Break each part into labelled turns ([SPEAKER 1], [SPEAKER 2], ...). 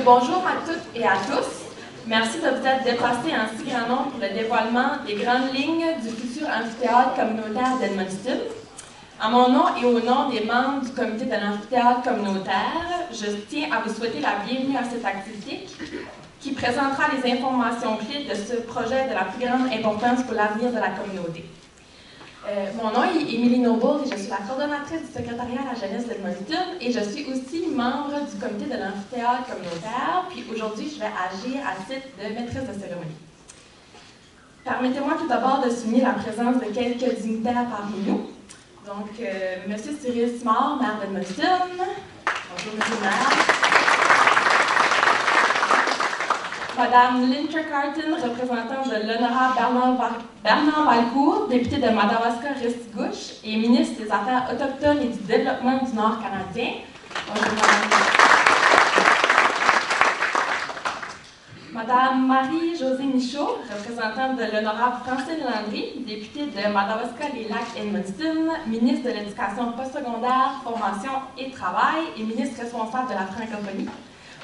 [SPEAKER 1] Bonjour à toutes et à tous. Merci de vous être déplacés en si grand nombre pour le dévoilement des grandes lignes du futur amphithéâtre communautaire d'Edmundston. En mon nom et au nom des membres du comité de l'amphithéâtre communautaire, je tiens à vous souhaiter la bienvenue à cette activité qui présentera les informations clés de ce projet de la plus grande importance pour l'avenir de la communauté. Mon nom est Émilie Noble et je suis la coordonnatrice du secrétariat à la jeunesse d'Edmundston et je suis aussi membre du comité de l'amphithéâtre communautaire. Puis aujourd'hui, je vais agir à titre de maîtresse de cérémonie. Permettez-moi tout d'abord de souligner la présence de quelques dignitaires parmi nous. Donc, M. Cyril Simard, maire d'Edmundston. Bonjour, M. le maire. Madame Lynn Carton, représentante de l'honorable Bernard Valcourt, député de Madawaska-Restigouche et ministre des Affaires autochtones et du Développement du Nord canadien. Bonjour, Madame Marie-Josée Michaud, représentante de l'honorable Francine Landry, députée de Madawaska-les-Lacs-Edmundston, ministre de l'Éducation postsecondaire, Formation et Travail et ministre responsable de la francophonie.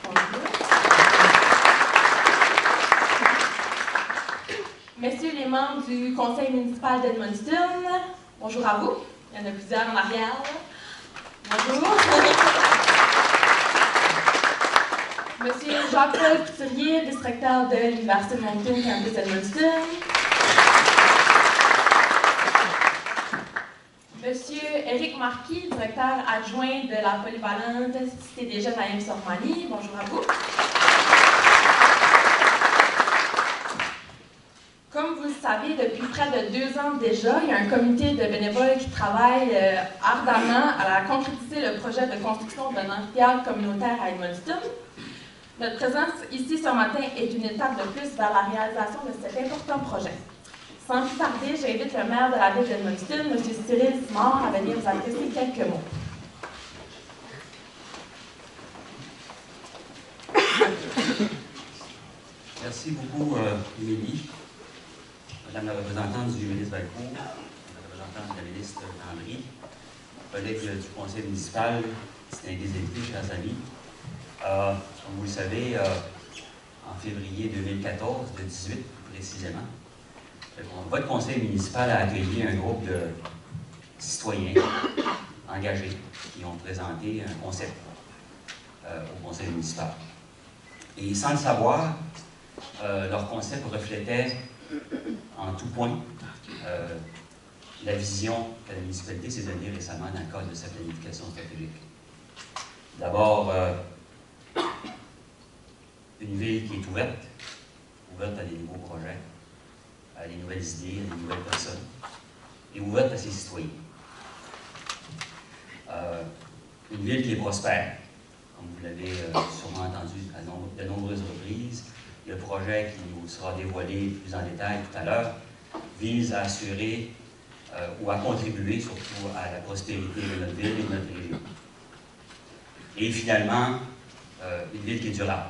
[SPEAKER 1] Bonjour. Messieurs les membres du conseil municipal d'Edmundston, bonjour à vous. Il y en a plusieurs en arrière. Bonjour. Monsieur Jacques-Paul Couturier, vice-recteur de l'Université de Moncton, campus Edmundston. Monsieur Éric Marquis, directeur adjoint de la polyvalente Cité des Jeunes à Sormani. Bonjour à vous. Comme vous le savez, depuis près de 2 ans déjà, il y a un comité de bénévoles qui travaille ardemment à concrétiser le projet de construction d'un amphithéâtre communautaire à Edmundston. Notre présence ici ce matin est une étape de plus vers la réalisation de cet important projet. Sans plus tarder, j'invite le maire de la ville d'Edmundston, M. Cyril Simard, à venir vous adresser quelques mots.
[SPEAKER 2] Merci beaucoup, Émilie. Madame la représentante du ministre Valcourt, la représentante de la ministre Landry, collègues du conseil municipal, distingués invités, chers amis. Comme vous le savez, en février 2014, le 18 précisément, votre conseil municipal a accueilli un groupe de citoyens engagés qui ont présenté un concept au conseil municipal. Et sans le savoir, leur concept reflétait en tout point la vision que la municipalité s'est donnée récemment dans le cadre de sa planification stratégique. D'abord, une ville qui est ouverte à des nouveaux projets, à des nouvelles idées, à des nouvelles personnes, et ouverte à ses citoyens. Une ville qui est prospère, comme vous l'avez sûrement entendu à de nombreuses reprises. Le projet qui vous sera dévoilé plus en détail tout à l'heure vise à assurer ou à contribuer surtout à la prospérité de notre ville et de notre région. Et finalement, une ville qui est durable.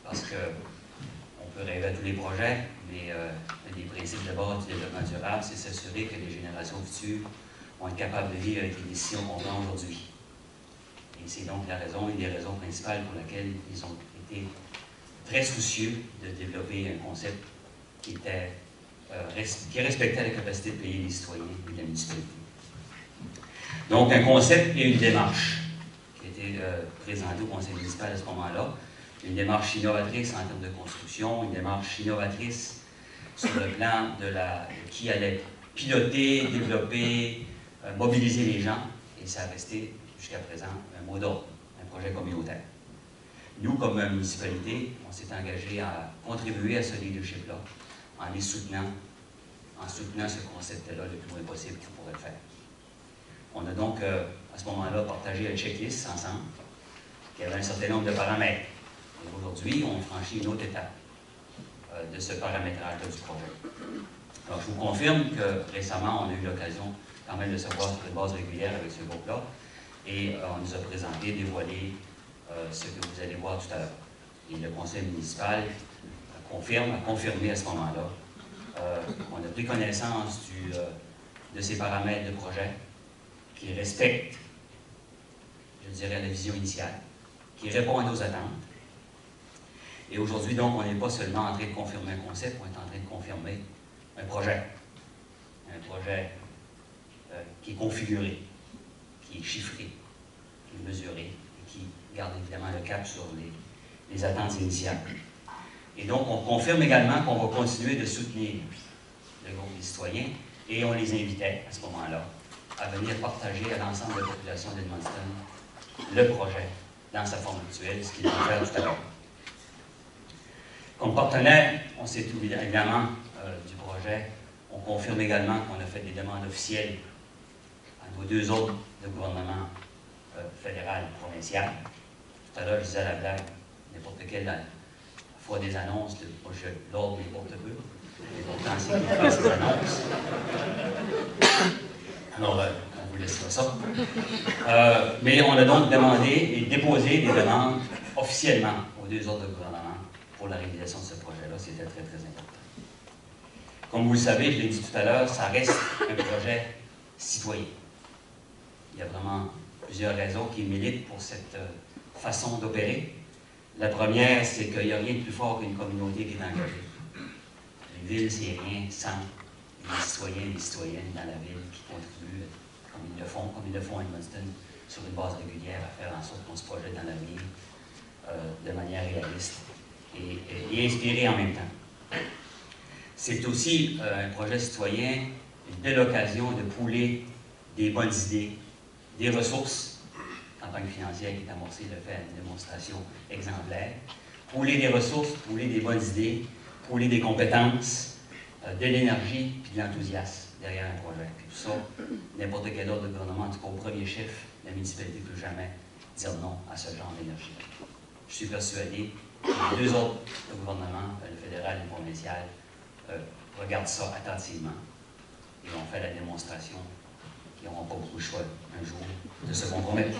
[SPEAKER 2] Parce qu'on peut rêver à tous les projets, mais un des principes de base du développement durable, c'est s'assurer que les générations futures vont être capables de vivre avec les décisions qu'on prend aujourd'hui. Et c'est donc une des raisons principales pour laquelle ils ont été très soucieux de développer un concept qui respectait la capacité de payer les citoyens et la municipalité. Donc, un concept et une démarche qui a été présentée au conseil municipal à ce moment-là. Une démarche innovatrice en termes de construction, une démarche innovatrice sur le plan de qui allait piloter, développer, mobiliser les gens, et ça a resté jusqu'à présent un mot d'ordre, un projet communautaire. Nous, comme municipalité, on s'est engagé à contribuer à ce leadership-là en soutenant ce concept-là le plus loin possible qu'on pourrait le faire. On a donc, à ce moment-là, partagé un checklist ensemble qui avait un certain nombre de paramètres. Et aujourd'hui, on franchit une autre étape de ce paramétrage-là du projet. Alors, je vous confirme que récemment, on a eu l'occasion quand même de se voir sur une base régulière avec ce groupe-là, et on nous a présenté, dévoilé ce que vous allez voir tout à l'heure. Et le conseil municipal a confirmé à ce moment-là. On a pris connaissance de ces paramètres de projet qui respectent, je dirais, la vision initiale, qui répond à nos attentes Et aujourd'hui, donc, on n'est pas seulement en train de confirmer un concept, on est en train de confirmer un projet. Un projet qui est configuré, qui est chiffré, qui est mesuré et qui garde évidemment le cap sur les attentes initiales. Et donc, on confirme également qu'on va continuer de soutenir le groupe des citoyens et on les invitait à ce moment-là à venir partager à l'ensemble de la population d'Edmundston le projet dans sa forme actuelle, ce qu'ils vont faire tout à l'heure. Comme partenaire, on s'est évidemment du projet. On confirme également qu'on a fait des demandes officielles à nos deux autres gouvernements fédéral et provincial. Tout à l'heure, je disais à la blague, n'importe quelle fois des annonces, l'ordre n'importe peu. Et pourtant, c'est qu'il fait ces annonces. Alors, on vous laissera ça. Mais on a donc demandé et déposé des demandes officiellement aux deux autres gouvernements pour la réalisation de ce projet-là. C'était très, très important. Comme vous le savez, je l'ai dit tout à l'heure, ça reste un projet citoyen. Il y a vraiment plusieurs raisons qui militent pour cette façon d'opérer. La première, c'est qu'il n'y a rien de plus fort qu'une communauté qui est engagée. Une ville, c'est rien sans les citoyens et les citoyennes dans la ville qui contribuent, comme ils le font à Edmundston, sur une base régulière, à faire en sorte qu'on se projette dans l'avenir de manière réaliste et inspirée en même temps. C'est aussi un projet citoyen, une belle occasion de pooler des bonnes idées, des ressources, campagne financière qui est amorcée le fait une démonstration exemplaire, pooler des ressources, pooler des bonnes idées, pooler des compétences, de l'énergie puis de l'enthousiasme derrière un projet. Puis tout ça, n'importe quel autre gouvernement, en tout cas au premier chef, la municipalité ne peut jamais dire non à ce genre d'énergie. Je suis persuadé que les deux autres gouvernements, le fédéral et le provincial, regardent ça attentivement et on fait la démonstration qu'ils n'auront pas beaucoup de choix un jour de se compromettre.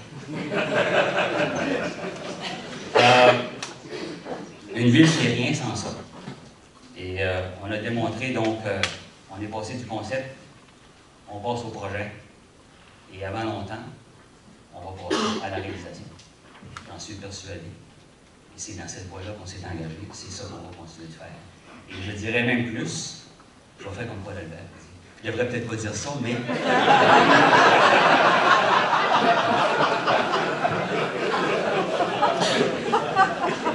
[SPEAKER 2] Une ville, c'est rien sans ça. Et on a démontré, donc, on est passé du concept, on passe au projet, et avant longtemps, on va passer à la réalisation. J'en suis persuadé. Et c'est dans cette voie-là qu'on s'est engagé, c'est ça qu'on va continuer de faire. Et je dirais même plus, je vais faire comme Paul Albert. Je ne devrais peut-être pas dire ça, mais...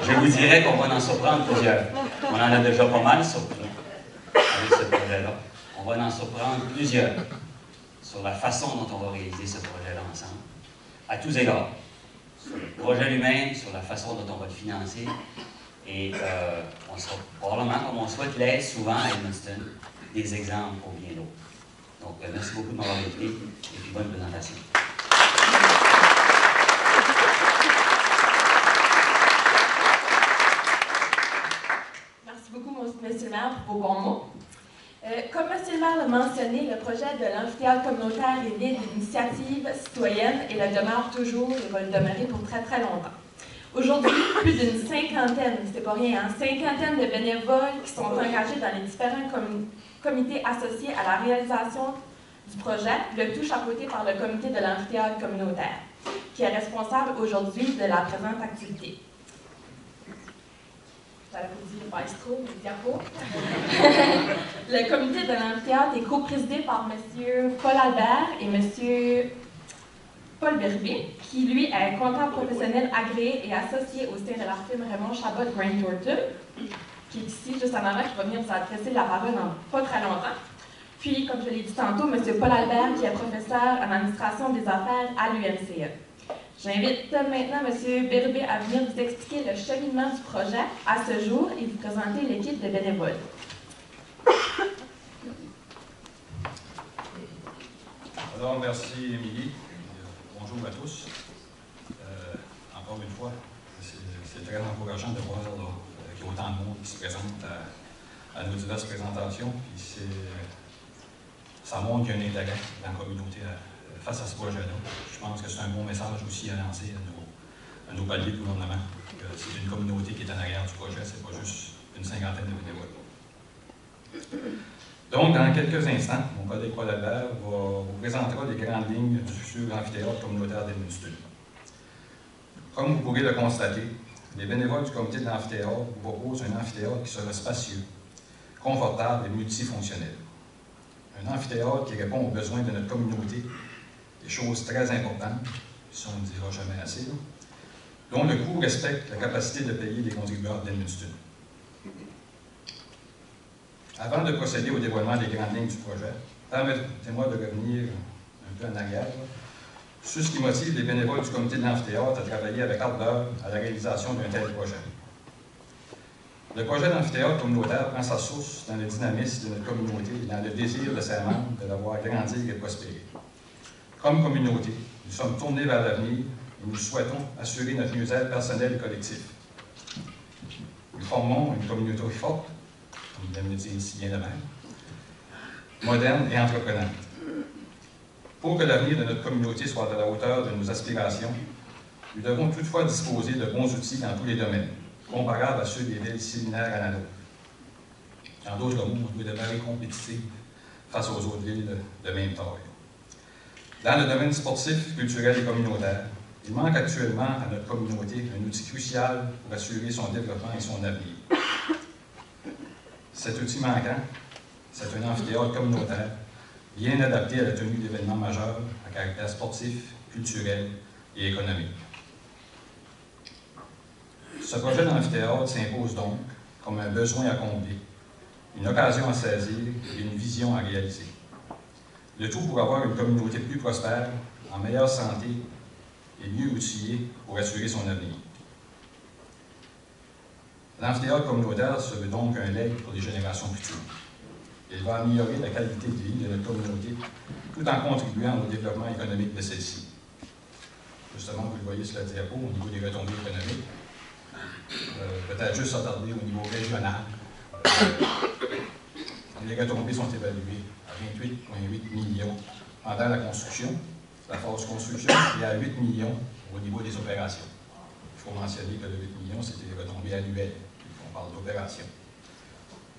[SPEAKER 2] Je vous dirais qu'on va en surprendre plusieurs. On en a déjà pas mal surpris avec ce projet-là. On va en surprendre plusieurs sur la façon dont on va réaliser ce projet-là ensemble, à tous égards. Sur le projet lui-même, sur la façon dont on va le financer. Et on sera probablement, comme on souhaite l'être souvent à Edmundston, des exemples pour bien d'autres. Donc, merci beaucoup de m'avoir invité et puis bonne présentation.
[SPEAKER 1] Merci beaucoup, Monsieur le maire, pour vos bons mots. Comme Monsieur le maire l'a mentionné, le projet de l'amphithéâtre communautaire est né d'une initiative citoyenne et le demeure toujours et va le demeurer pour très très longtemps. Aujourd'hui, plus d'une cinquantaine, c'est pas rien, hein, cinquantaine de bénévoles qui sont engagés dans les différents comités associés à la réalisation du projet, le tout chapeauté par le comité de l'amphithéâtre communautaire, qui est responsable aujourd'hui de la présente activité. J'avais dit le maestro, le diapo. Le comité de l'amphithéâtre est co-présidé par M. Paul Albert et M. Paul Berbé, qui lui est comptable professionnel agréé et associé au sein de la firme Raymond Chabot Grant Thornton, qui est ici juste en avant, qui va venir vous adresser la parole dans pas très longtemps. Puis, comme je l'ai dit tantôt, M. Paul Albert, qui est professeur en administration des affaires à l'UMCE. J'invite maintenant M. Berbé à venir vous expliquer le cheminement du projet à ce jour et vous présenter l'équipe de bénévoles.
[SPEAKER 3] Alors, merci Émilie. Bonjour à tous. Encore une fois, c'est très encourageant de voir qu'il y a autant de monde qui se présente à nos diverses présentations. Puis ça montre qu'il y a un intérêt dans la communauté face à ce projet-là. Je pense que c'est un bon message aussi à lancer à nos paliers de gouvernement. C'est une communauté qui est en arrière du projet, c'est pas juste une cinquantaine de bénévoles. Donc, dans quelques instants, mon collègue Paul Albert vous présentera les grandes lignes du futur amphithéâtre communautaire d'Edmundston. Comme vous pourrez le constater, les bénévoles du comité de l'amphithéâtre vous proposent un amphithéâtre qui sera spacieux, confortable et multifonctionnel. Un amphithéâtre qui répond aux besoins de notre communauté, des choses très importantes, ça on ne dira jamais assez, dont le coût respecte la capacité de payer des contribuables d'Edmundston. Avant de procéder au dévoilement des grandes lignes du projet, permettez-moi de revenir un peu en arrière sur ce qui motive les bénévoles du comité de l'amphithéâtre à travailler avec ardeur à la réalisation d'un tel projet. Le projet d'amphithéâtre communautaire prend sa source dans le dynamisme de notre communauté et dans le désir de ses membres de la voir grandir et prospérer. Comme communauté, nous sommes tournés vers l'avenir et nous souhaitons assurer notre mieux-être personnel et collectif. Nous formons une communauté forte, comme il aime le dire si bien de même, moderne et entreprenante. Pour que l'avenir de notre communauté soit à la hauteur de nos aspirations, nous devons toutefois disposer de bons outils dans tous les domaines, comparables à ceux des villes similaires à la nôtre. En d'autres mots, on doit demeurer compétitifs face aux autres villes de même taille. Dans le domaine sportif, culturel et communautaire, il manque actuellement à notre communauté un outil crucial pour assurer son développement et son avenir. Cet outil manquant, c'est un amphithéâtre communautaire bien adapté à la tenue d'événements majeurs à caractère sportif, culturel et économique. Ce projet d'amphithéâtre s'impose donc comme un besoin à combler, une occasion à saisir et une vision à réaliser. Le tout pour avoir une communauté plus prospère, en meilleure santé et mieux outillée pour assurer son avenir. L'amphithéâtre communautaire se veut donc un legs pour les générations futures. Il va améliorer la qualité de vie de notre communauté tout en contribuant au développement économique de celle-ci. Justement, vous le voyez sur la diapo, au niveau des retombées économiques. Peut-être juste s'attarder au niveau régional. Les retombées sont évaluées à 28,8 millions pendant la construction, la phase construction, et à 8 millions au niveau des opérations. Il faut mentionner que le 8 millions, c'était les retombées annuelles, on parle d'opérations.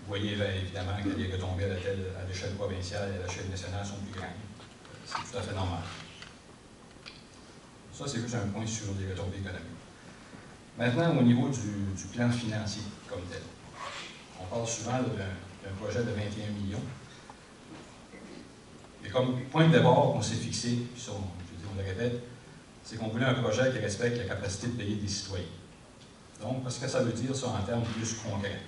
[SPEAKER 3] Vous voyez évidemment que les retombées à l'échelle provinciale et à l'échelle nationale sont plus grandes. C'est tout à fait normal. Ça, c'est juste un point sur les retombées économiques. Maintenant, au niveau du plan financier comme tel. On parle souvent d'un projet de 21 millions. Et comme point de départ qu'on s'est fixé, puis ça, on le répète, c'est qu'on voulait un projet qui respecte la capacité de payer des citoyens. Donc, qu'est-ce que ça veut dire, ça, en termes plus concrets?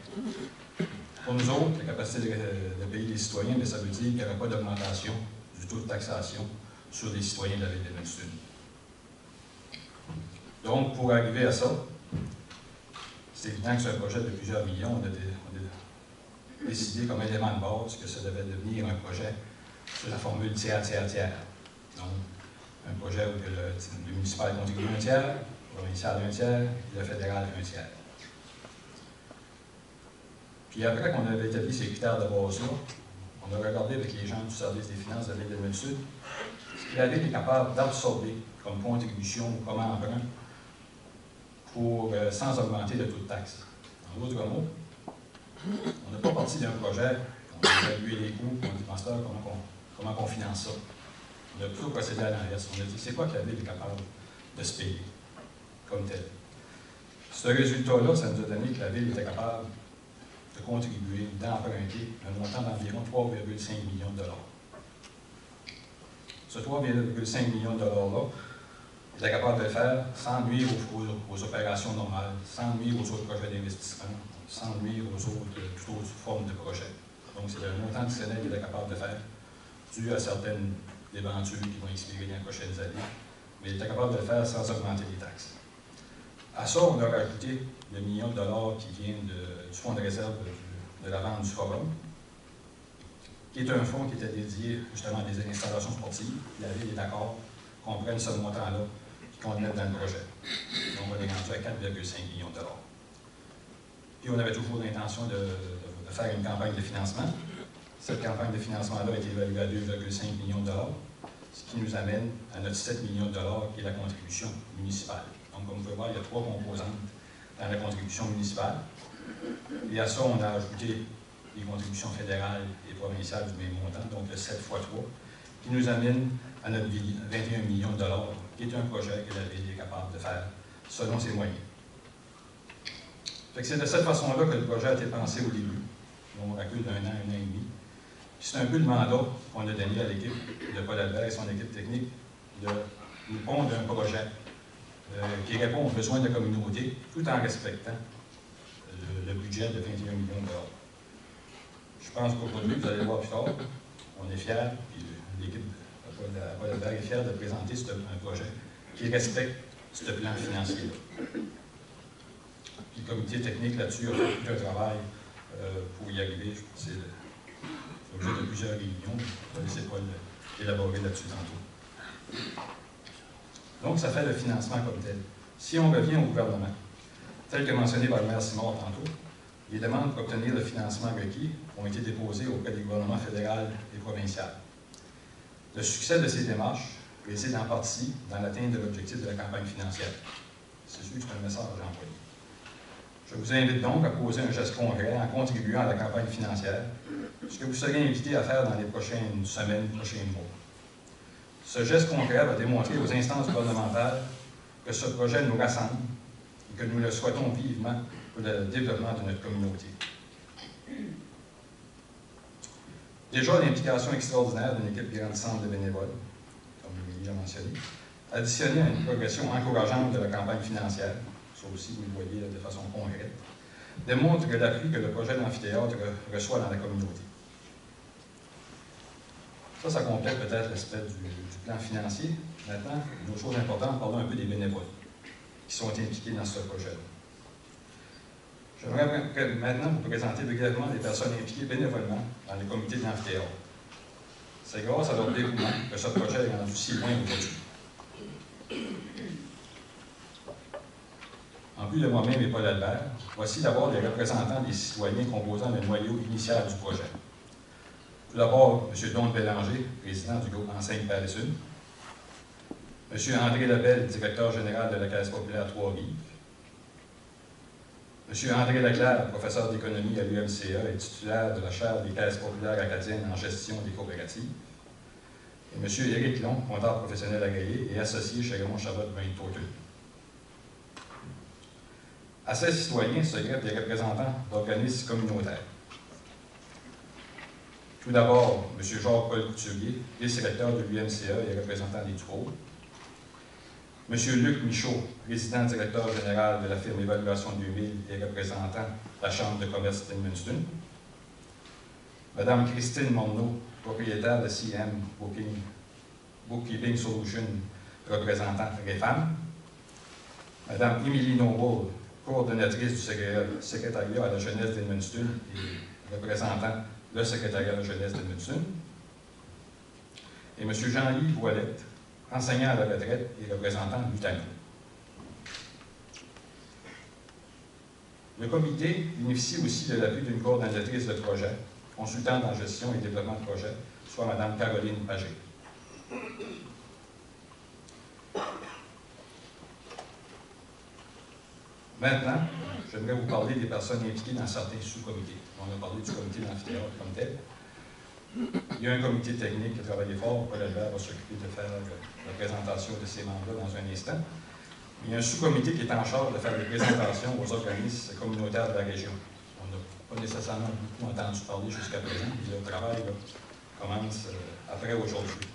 [SPEAKER 3] Pour nous autres, la capacité de payer les citoyens, ça veut dire qu'il n'y aura pas d'augmentation du taux de taxation sur les citoyens de la ville d'Edmundston. Donc, pour arriver à ça, c'est évident que c'est un projet de plusieurs millions. On a décidé comme élément de base que ça devait devenir un projet sur la formule tiers-tiers-tiers. Donc, un projet où le municipal contribue un tiers, le provincial un tiers, et le fédéral un tiers. Puis après qu'on avait établi ces critères de base-là, on a regardé avec les gens du service des finances de la ville d'Edmundston ce que la ville est capable d'absorber comme contribution ou comme emprunt sans augmenter le taux de taxe. En d'autres mots, on n'a pas parti d'un projet, on a évalué les coûts, on a dit, pasteur, comment on finance ça? On a plutôt procédé à l'inverse. On a dit, c'est quoi que la ville est capable de se payer comme tel? Ce résultat-là, ça nous a donné que la ville était capable de contribuer, d'emprunter un montant d'environ 3,5 millions de dollars. Ce 3,5 millions de dollars-là, il est capable de le faire sans nuire aux opérations normales, sans nuire aux autres projets d'investissement, sans nuire aux toute autre forme de projets. Donc, c'est le montant additionnel qu'il est capable de faire, dû à certaines débentures qui vont expirer dans les prochaines années, mais il est capable de le faire sans augmenter les taxes. À ça, on a rajouté le million de dollars qui vient du fonds de réserve de la vente du forum, qui est un fonds qui était dédié justement à des installations sportives. La ville est d'accord qu'on prenne ce montant-là et qu'on le mette dans le projet. Donc, on est rendu à 4,5 millions de dollars. Puis, on avait toujours l'intention de faire une campagne de financement. Cette campagne de financement-là a été évaluée à 2,5 millions de dollars, ce qui nous amène à notre 7 millions de dollars, qui est la contribution municipale. Donc, comme vous pouvez voir, il y a 3 composantes dans la contribution municipale. Et à ça, on a ajouté les contributions fédérales et provinciales du même montant, donc le 7 x 3, qui nous amène à notre 21 millions de dollars, qui est un projet que la ville est capable de faire selon ses moyens. C'est de cette façon-là que le projet a été pensé au début, donc à recul d'un an et demi. C'est un peu le mandat qu'on a donné à l'équipe de Paul Albert et son équipe technique de nous pondre un projet qui répond aux besoins de la communauté tout en respectant le budget de 21 millions d'euros. Je pense qu'aujourd'hui, vous allez le voir plus tard, on est fiers, puis l'équipe de Paul Albert est fière de présenter un projet qui respecte ce plan financier-là. Puis le comité technique là-dessus a fait tout un travail pour y arriver. C'est l'objet de plusieurs réunions. Je vais laisser Paul élaborer là-dessus tantôt. Donc, ça fait le financement comme tel. Si on revient au gouvernement, tel que mentionné par le maire Simard tantôt, les demandes pour obtenir le financement requis ont été déposées auprès des gouvernements fédéral et provincial. Le succès de ces démarches réside en partie dans l'atteinte de l'objectif de la campagne financière. C'est sûr que c'est un message à envoyer. Je vous invite donc à poser un geste concret en contribuant à la campagne financière, ce que vous serez invité à faire dans les prochaines semaines, prochains mois. Ce geste concret va démontrer aux instances gouvernementales que ce projet nous rassemble et que nous le souhaitons vivement pour le développement de notre communauté. Déjà, l'implication extraordinaire d'une équipe grandissante de bénévoles, comme Émilie l'a mentionné, additionnée à une progression encourageante de la campagne financière, ça aussi vous le voyez de façon concrète, démontre l'appui que le projet d'amphithéâtre reçoit dans la communauté. Ça complète peut-être l'aspect du plan financier. Maintenant, une autre chose importante, parlons un peu des bénévoles qui sont impliqués dans ce projet-là. J'aimerais maintenant vous présenter brièvement les personnes impliquées bénévolement dans les comités de l'amphithéâtre. C'est grâce à leur dévouement que ce projet est rendu si loin aujourd'hui. En plus de moi-même et Paul Albert, voici d'abord les représentants des citoyens composant le noyau initial du projet. Tout d'abord, M. Don Bélanger, président du groupe Enseigne Paris-Sud. M. André Lebel, directeur général de la Caisse populaire Trois-Rives. M. André Leclerc, professeur d'économie à l'UMCA et titulaire de la chaire des Caisses populaires acadiennes en gestion des coopératives. Et M. Éric Long, comptable professionnel agréé et associé chez Raymond Chabot Total. À ces citoyens se greffent des représentants d'organismes communautaires. Tout d'abord, M. Jacques-Paul Couturier, vice-recteur de l'UMCA et représentant des Dufault. M. Luc Michaud, président directeur général de la firme Évaluation 2000 et représentant la Chambre de commerce d'Edmundston. Mme Christine Morneau, propriétaire de CM Bookkeeping Solutions, représentant REFAM. Mme Émilie Noble, coordonnatrice du secrétariat à la jeunesse d'Edmundston et représentant le secrétariat de la jeunesse d'Edmundston. Et M. Jean-Yves Voilette, enseignant à la retraite et représentant l'UTANO. Le comité bénéficie aussi de l'appui d'une coordonnatrice de projet, consultante en gestion et développement de projet, soit Mme Caroline Pagé. Maintenant, j'aimerais vous parler des personnes impliquées dans certains sous-comités. On a parlé du comité d'amphithéâtre comme tel. Il y a un comité technique qui a travaillé fort. Paul Albert va s'occuper de faire la présentation de ces membres-là dans un instant. Il y a un sous-comité qui est en charge de faire des présentations aux organismes communautaires de la région. On n'a pas nécessairement beaucoup entendu parler jusqu'à présent, mais le travail commence après aujourd'hui.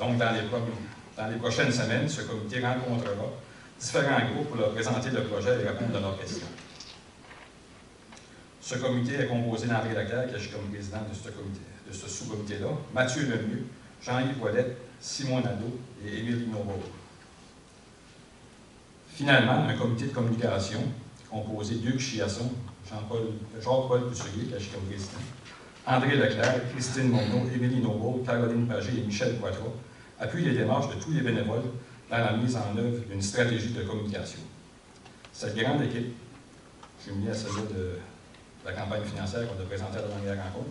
[SPEAKER 3] Donc, dans les prochaines semaines, ce comité rencontrera différents groupes pour leur présenter le projet et répondre à leurs questions. Ce comité est composé d'André Leclerc, qui agit comme président de ce sous-comité-là, Mathieu Lemieux, Jean-Yves Voilette, Simon Nadeau et Émilie Noble. Finalement, un comité de communication composé d'Hugues Chiasson, Jacques-Paul Couturier, qui agit comme président, André Leclerc, Christine Morneau, Émilie Noble, Caroline Pagé et Michel Poitras appuient les démarches de tous les bénévoles dans la mise en œuvre d'une stratégie de communication. Cette grande équipe, je suis mis à celle de la campagne financière qu'on a présentée à la dernière rencontre,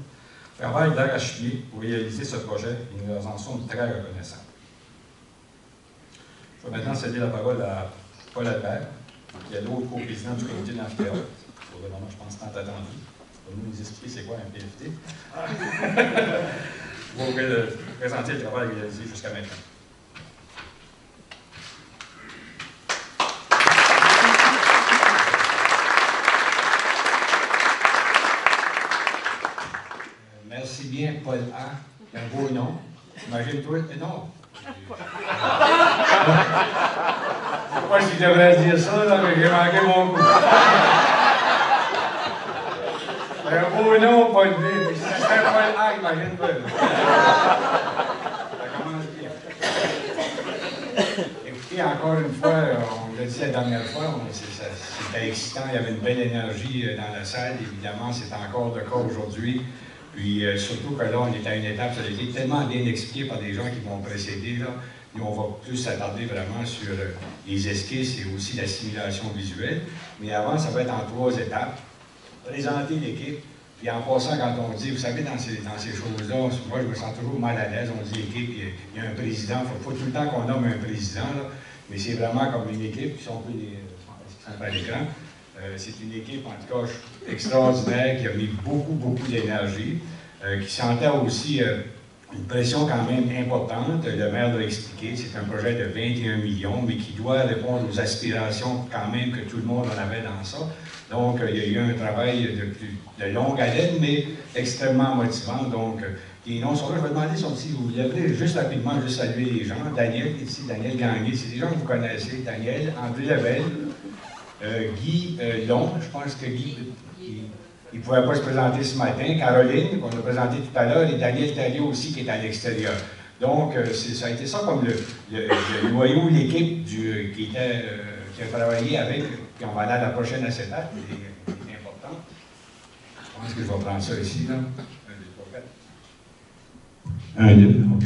[SPEAKER 3] travaille d'arrache-pied pour réaliser ce projet et nous leur en sommes très reconnaissants. Je vais maintenant céder la parole à Paul Albert, qui est l'autre co-président du comité de l'amphithéâtre. Pour le moment, je pense, tant attendu. Il va nous expliquer c'est quoi un PFT. Vous pourrez présenter le travail réalisé jusqu'à maintenant.
[SPEAKER 4] bien Paul A. C'est un beau nom. Imagine-toi, non. Je ne sais pas si je devrais dire ça, là, mais j'ai manqué mon coup. C'est un beau nom, Paul B. Puis si ça serait Paul A, imagine-toi. Ça commence bien. Écoutez, encore une fois, on l'a dit la dernière fois, c'était excitant, il y avait une belle énergie dans la salle. Évidemment, c'est encore le cas aujourd'hui. Puis surtout que là, on est à une étape, ça a été tellement bien expliqué par des gens qui vont précéder. Là. Nous, on va plus s'attarder vraiment sur les esquisses et aussi la simulation visuelle. Mais avant, ça va être en 3 étapes. Présenter l'équipe. Puis en passant, quand on dit, vous savez, dans ces choses-là, moi, je me sens toujours mal à l'aise. On dit équipe, il y a un président. Il faut tout le temps qu'on nomme un président. Là. Mais c'est vraiment comme une équipe, qui sont un peu à l'écran. C'est une équipe, en tout cas, extraordinaire, qui a mis beaucoup d'énergie, qui sentait aussi une pression quand même importante. Le maire l'a expliqué, c'est un projet de 21 millions, mais qui doit répondre aux aspirations quand même que tout le monde en avait dans ça. Donc, il y a eu un travail de longue haleine, mais extrêmement motivant. Donc, les noms sont là. Je vais demander si vous voulez juste rapidement juste saluer les gens. Daniel est ici, Daniel Gagné, c'est des gens que vous connaissez. Daniel, André Lebel, Guy Long, je pense que Guy, il ne pouvait pas se présenter ce matin. Caroline, qu'on a présenté tout à l'heure, et Daniel Tallio aussi, qui est à l'extérieur. Donc, ça a été ça comme le noyau, l'équipe qui a travaillé avec, puis on va aller à la prochaine acétate, qui est importante. Je pense que je vais prendre ça ici, là. 1, 2, 3, 4. 1, 2, OK.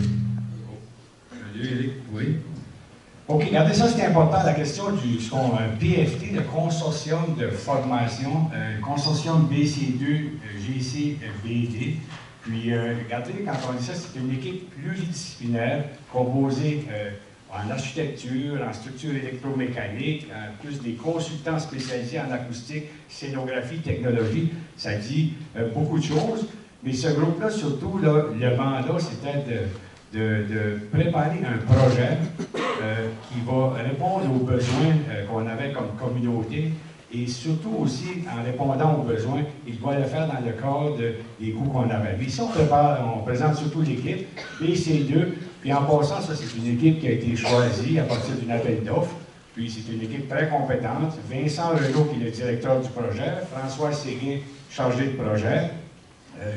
[SPEAKER 4] 1, 2, Eric, oui. OK, regardez ça, c'est important, la question du PFT, le consortium de formation, consortium BC2, GCBD. Puis, regardez, quand on dit ça, c'est une équipe pluridisciplinaire composée en architecture, en structure électromécanique, plus des consultants spécialisés en acoustique, scénographie, technologie. Ça dit beaucoup de choses. Mais ce groupe-là, surtout, là, le mandat, c'était de préparer un projet qui va répondre aux besoins qu'on avait comme communauté et surtout aussi, en répondant aux besoins, il doit le faire dans le cadre des coûts qu'on avait. Puis ici, on présente surtout l'équipe, BC2, puis en passant, ça, c'est une équipe qui a été choisie à partir d'une appel d'offres, puis c'est une équipe très compétente. Vincent Renaud, qui est le directeur du projet, François Séguin, chargé de projet,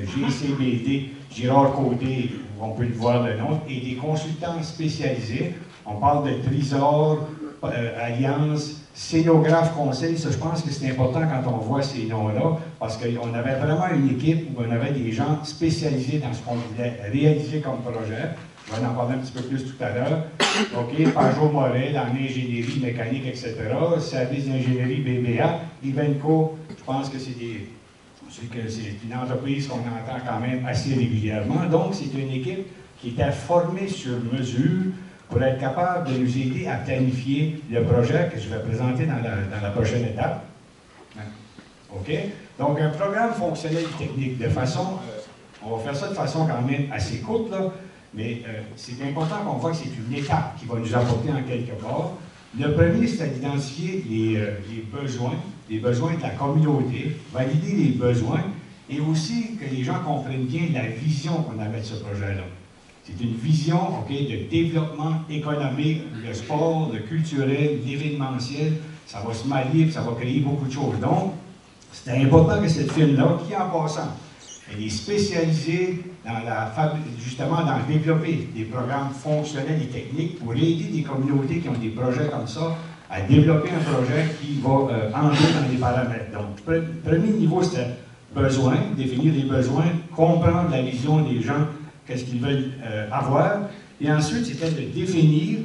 [SPEAKER 4] GCBD, Girard Côté, on peut le voir le nom, et des consultants spécialisés. On parle de Trésor, Alliance, Scénographe Conseil. Ça, je pense que c'est important quand on voit ces noms-là, parce qu'on avait vraiment une équipe où on avait des gens spécialisés dans ce qu'on voulait réaliser comme projet. Je vais en parler un petit peu plus tout à l'heure. OK, Pajot Morel en ingénierie mécanique, etc. Service d'ingénierie BBA. Ivenco, je pense que c'est une entreprise qu'on entend quand même assez régulièrement. Donc, c'est une équipe qui était formée sur mesure pour être capable de nous aider à planifier le projet que je vais présenter dans la prochaine étape. OK? Donc, un programme fonctionnel et technique. On va faire ça de façon quand même assez courte, là, mais c'est important qu'on voit que c'est une étape qui va nous apporter en quelque part. Le premier, c'est d'identifier les besoins de la communauté, valider les besoins et aussi que les gens comprennent bien la vision qu'on avait de ce projet-là. C'est une vision de développement économique, le sport, le culturel, l'événementiel. Ça va se marier, ça va créer beaucoup de choses. Donc, c'est important que cette firme-là, qui en passant, elle est spécialisée justement dans développer des programmes fonctionnels et techniques pour aider des communautés qui ont des projets comme ça à développer un projet qui va entrer dans les paramètres. Donc, premier niveau, c'était besoin, définir les besoins, comprendre la vision des gens, qu'est-ce qu'ils veulent avoir. Et ensuite, c'était de définir,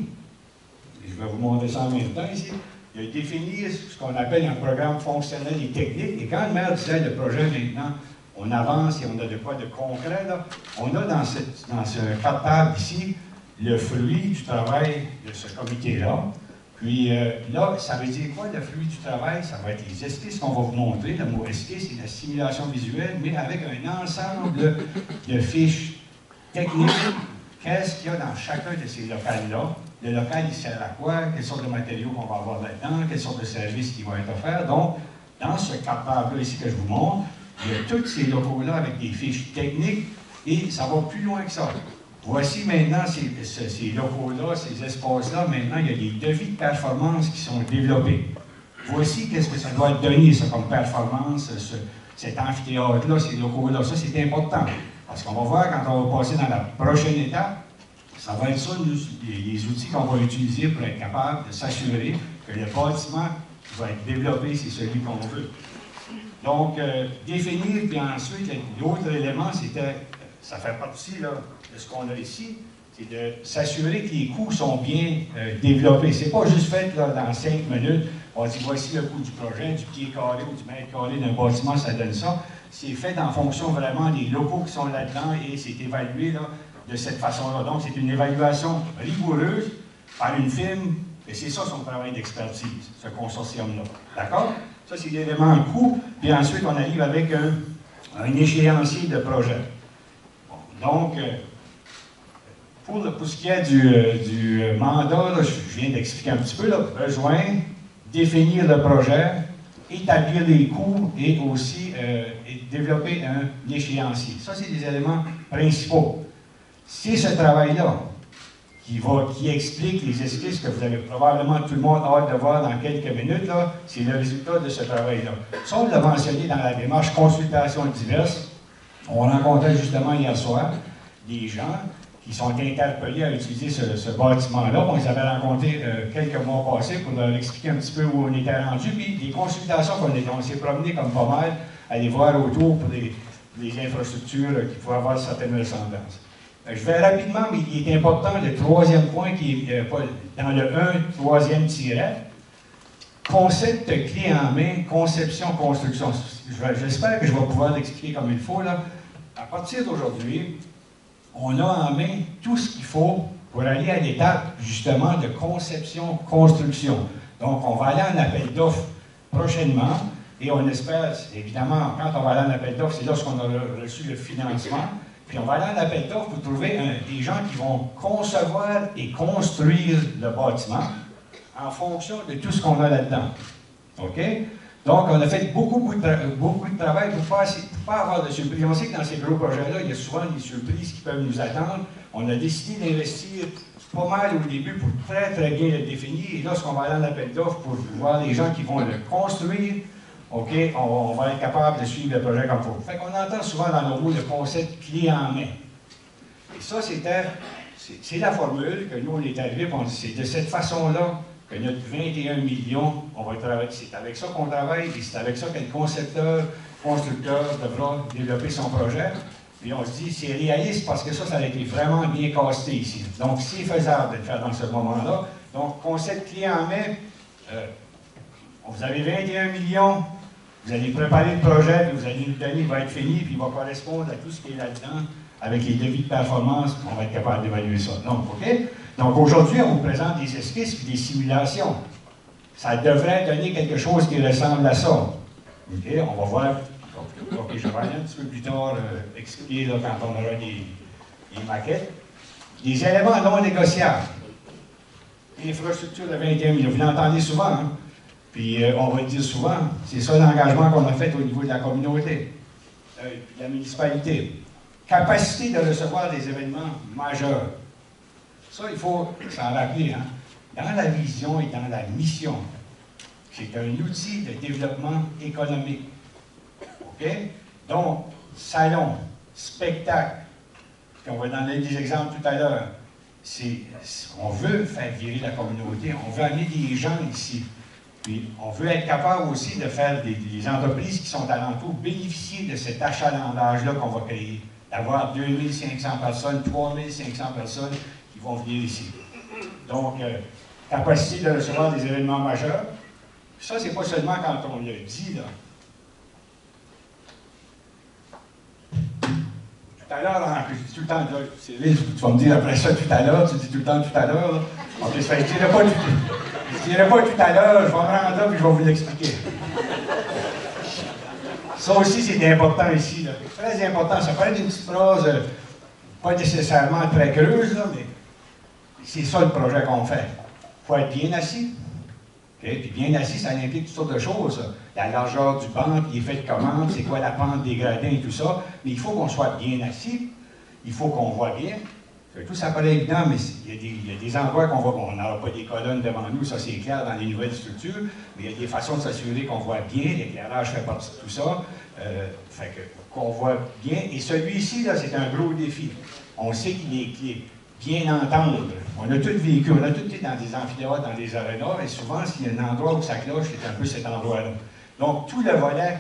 [SPEAKER 4] et je vais vous montrer ça en même temps ici, de définir ce qu'on appelle un programme fonctionnel et technique. Et quand le maire disait le projet maintenant, on avance et on a de quoi de concret, là, on a dans ce cadre ici le fruit du travail de ce comité-là. Puis là, ça veut dire quoi le fruit du travail? Ça va être les esquisses qu'on va vous montrer. Le mot esquisse, c'est la simulation visuelle, mais avec un ensemble de fiches techniques. Qu'est-ce qu'il y a dans chacun de ces locales-là? Le local, il sert à quoi? Quelles sortes de matériaux qu'on va avoir là-dedans? Quelles sortes de services qui vont être offerts? Donc, dans ce cadre-là ici que je vous montre, il y a tous ces locaux-là avec des fiches techniques Et ça va plus loin que ça. Voici maintenant ces locaux-là, ces espaces-là. Maintenant, il y a des devis de performance qui sont développés. Voici qu'est-ce que ça doit donner, ça, comme performance, cet amphithéâtre-là, ces locaux-là. Ça, c'est important. Parce qu'on va voir, quand on va passer dans la prochaine étape, ça va être ça, les outils qu'on va utiliser pour être capable de s'assurer que le bâtiment qui va être développé, c'est celui qu'on veut. Donc, définir, puis ensuite, l'autre élément, c'était, ça fait partie là, de ce qu'on a ici, c'est de s'assurer que les coûts sont bien développés. C'est pas juste fait là, dans 5 minutes, on dit voici le coût du projet, du pied carré ou du mètre carré d'un bâtiment, ça donne ça. C'est fait en fonction vraiment des locaux qui sont là-dedans et c'est évalué là, de cette façon-là. Donc, c'est une évaluation rigoureuse par une firme, et c'est ça son travail d'expertise, ce consortium-là. D'accord? Ça, c'est l'élément coût, puis ensuite, on arrive avec un échéancier de projet. Bon, donc, pour ce qui est du mandat, là, je viens d'expliquer un petit peu, là, besoin, définir le projet, établir les coûts et aussi développer un échéancier. Ça, c'est des éléments principaux. C'est ce travail-là qui explique les esquisses que vous avez probablement tout le monde hâte de voir dans quelques minutes, c'est le résultat de ce travail-là. Ça, on l'a mentionné dans la démarche consultation diverses. On rencontrait justement hier soir des gens qui sont interpellés à utiliser ce bâtiment-là. On les avait rencontrés quelques mois passés pour leur expliquer un petit peu où on était rendu. Puis les consultations on s'est promené comme pas mal, aller voir autour pour les infrastructures qui pouvaient avoir certaines ressemblances. Je vais rapidement, mais il est important, le troisième point qui est dans le 1, troisième tiret. Concept clé en main, conception, construction. J'espère que je vais pouvoir l'expliquer comme il faut. Là. À partir d'aujourd'hui, on a en main tout ce qu'il faut pour aller à l'étape, justement, de conception-construction. Donc, on va aller en appel d'offres prochainement, et on espère, évidemment, quand on va aller en appel d'offres, c'est lorsqu'on a reçu le financement, puis on va aller en appel d'offres pour trouver des gens qui vont concevoir et construire le bâtiment en fonction de tout ce qu'on a là-dedans. OK? Donc, on a fait beaucoup de travail pour ne pas avoir de surprises. On sait que dans ces gros projets-là, il y a souvent des surprises qui peuvent nous attendre. On a décidé d'investir pas mal au début pour très bien le définir. Et lorsqu'on va aller en appel d'offres pour voir les gens qui vont le construire, OK, on va être capable de suivre le projet comme il faut. Fait qu'on entend souvent dans nos mots le concept clé en main. Et ça, c'est la formule que nous, on est arrivé, c'est de cette façon-là que notre 21 millions, on va travailler. C'est avec ça qu'on travaille, et c'est avec ça que le constructeur devra développer son projet. Puis on se dit, c'est réaliste parce que ça a été vraiment bien casté ici. Donc, c'est faisable de le faire dans ce moment-là. Donc, concept clé en main, vous avez 21 millions, vous allez préparer le projet, puis vous allez nous donner, il va être fini, puis il va correspondre à tout ce qui est là-dedans, avec les devis de performance, on va être capable d'évaluer ça. Donc, OK? Donc, aujourd'hui, on vous présente des esquisses et des simulations. Ça devrait donner quelque chose qui ressemble à ça. OK? On va voir. OK, je vais aller un petit peu plus tard expliquer là, quand on aura des maquettes. Des éléments non négociables. Infrastructure de 21 millions. Vous l'entendez souvent, hein? Puis on va le dire souvent, c'est ça l'engagement qu'on a fait au niveau de la communauté, de la municipalité. Capacité de recevoir des événements majeurs. Ça, il faut s'en rappeler. Hein? Dans la vision et dans la mission, c'est un outil de développement économique. OK? Donc, salon, spectacle, puis on va donner des exemples tout à l'heure. On veut faire virer la communauté, on veut amener des gens ici. Puis, on veut être capable aussi de faire des entreprises qui sont alentour bénéficier de cet achalandage-là qu'on va créer. D'avoir 2500 personnes, 3500 personnes qui vont venir ici. Donc, capacité de recevoir des événements majeurs. Ça, c'est pas seulement quand on le dit, là. Tout à l'heure, je dis tout le temps, Cyril, tu vas me dire après ça tout à l'heure, tu dis tout le temps tout à l'heure. OK, ça fait que je ne dirai pas tout à l'heure, je vais me rendre là et je vais vous l'expliquer. Ça aussi, c'est important ici. Là. Très important. Ça peut être une petite phrase, pas nécessairement très creuse, là, mais c'est ça le projet qu'on fait. Il faut être bien assis. Okay? Puis bien assis, ça implique toutes sortes de choses. Ça. La largeur du banc, il est fait de comment, c'est quoi la pente des gradins et tout ça. Mais il faut qu'on soit bien assis. il faut qu'on voit bien. Tout ça paraît évident, mais il y a des endroits qu'on voit, on n'aura pas des colonnes devant nous, ça c'est clair dans les nouvelles structures, mais il y a des façons de s'assurer qu'on voit bien, l'éclairage fait partie de tout ça, qu'on voit bien. Et celui-ci, là, c'est un gros défi. On sait qu'il est bien entendre. On a tous vécu, on a tous été dans des amphithéâtres, dans des arénas, et souvent, s'il y a un endroit où ça cloche, c'est un peu cet endroit-là. Donc, tout le volet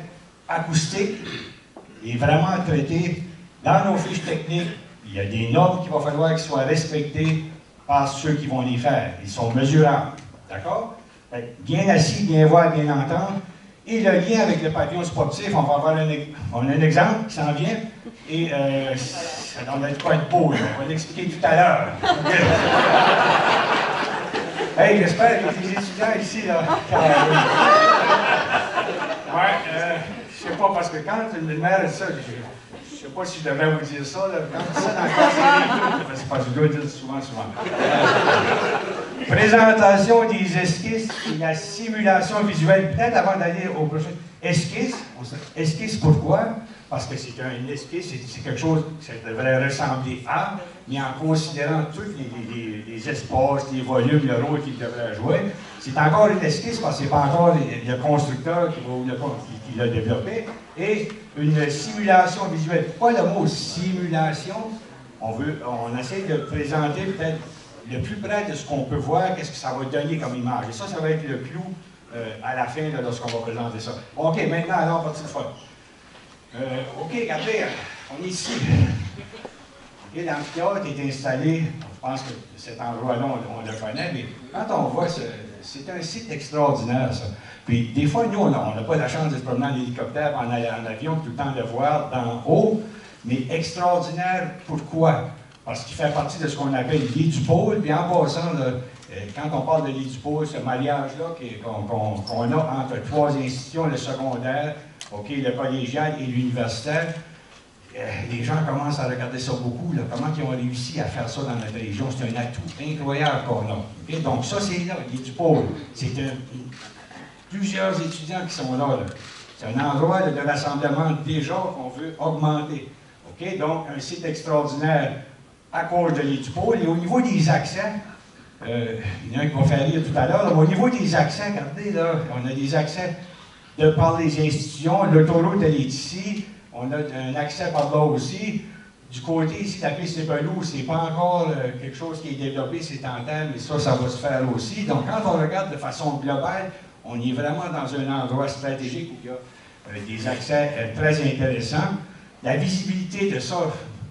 [SPEAKER 4] acoustique est vraiment traité dans nos fiches techniques. Il y a des normes qu'il va falloir qu'elles soient respectées par ceux qui vont les faire. Ils sont mesurables. D'accord? Bien assis, bien voir, bien entendre. Et le lien avec le pavillon sportif, on va avoir un exemple qui s'en vient. Et ça doit être quoi de beau, là. On va l'expliquer tout à l'heure. Hey, j'espère que les étudiants ici, là. Je sais pas, parce que quand une mère dit ça, je ne sais pas si je devrais vous dire ça, là, quand ça dans la classe, c'est pas que je dois dire souvent. Présentation des esquisses et la simulation visuelle. Peut-être avant d'aller au prochain. Esquisse, pourquoi? Parce que c'est une esquisse, c'est quelque chose que ça devrait ressembler à, mais en considérant tous les espaces, les volumes, le rôle qu'il devrait jouer. C'est encore une esquisse parce que ce n'est pas encore le constructeur qui l'a développé. Et une simulation visuelle. Pourquoi le mot simulation? On essaie de présenter peut-être le plus près de ce qu'on peut voir, qu'est-ce que ça va donner comme image. Et ça va être le clou à la fin là, lorsqu'on va présenter ça. OK, maintenant, alors, partie de fois. OK, regardez, on est ici. Et l'amphithéâtre est installé, je pense que cet endroit-là, on le connaît, mais quand on voit, c'est un site extraordinaire, ça. Puis des fois, nous, on n'a pas la chance de se promener en hélicoptère, en avion, tout le temps de voir d'en haut, mais extraordinaire, pourquoi? Parce qu'il fait partie de ce qu'on appelle l'île du pôle, puis en passant, là, quand on parle de l'île du pôle, ce mariage-là qu'on a entre trois institutions, le secondaire, le collégial et l'universitaire, les gens commencent à regarder ça beaucoup, là, comment ils ont réussi à faire ça dans notre région. C'est un atout incroyable qu'on a. Donc ça, c'est là, l'île du pôle. C'est plusieurs étudiants qui sont là. C'est un endroit de rassemblement déjà qu'on veut augmenter. Donc, un site extraordinaire à cause de l'île du pôle. Et au niveau des accès, il y en a un qui va faire rire tout à l'heure, au niveau des accès, regardez, là, on a des accès de par les institutions. L'autoroute, elle est ici. On a un accès par là aussi. Du côté ici, la piste des pelouses, c'est pas encore quelque chose qui est développé, c'est en terre, mais ça va se faire aussi. Donc, quand on regarde de façon globale, on est vraiment dans un endroit stratégique où il y a des accès très intéressants. La visibilité de ça,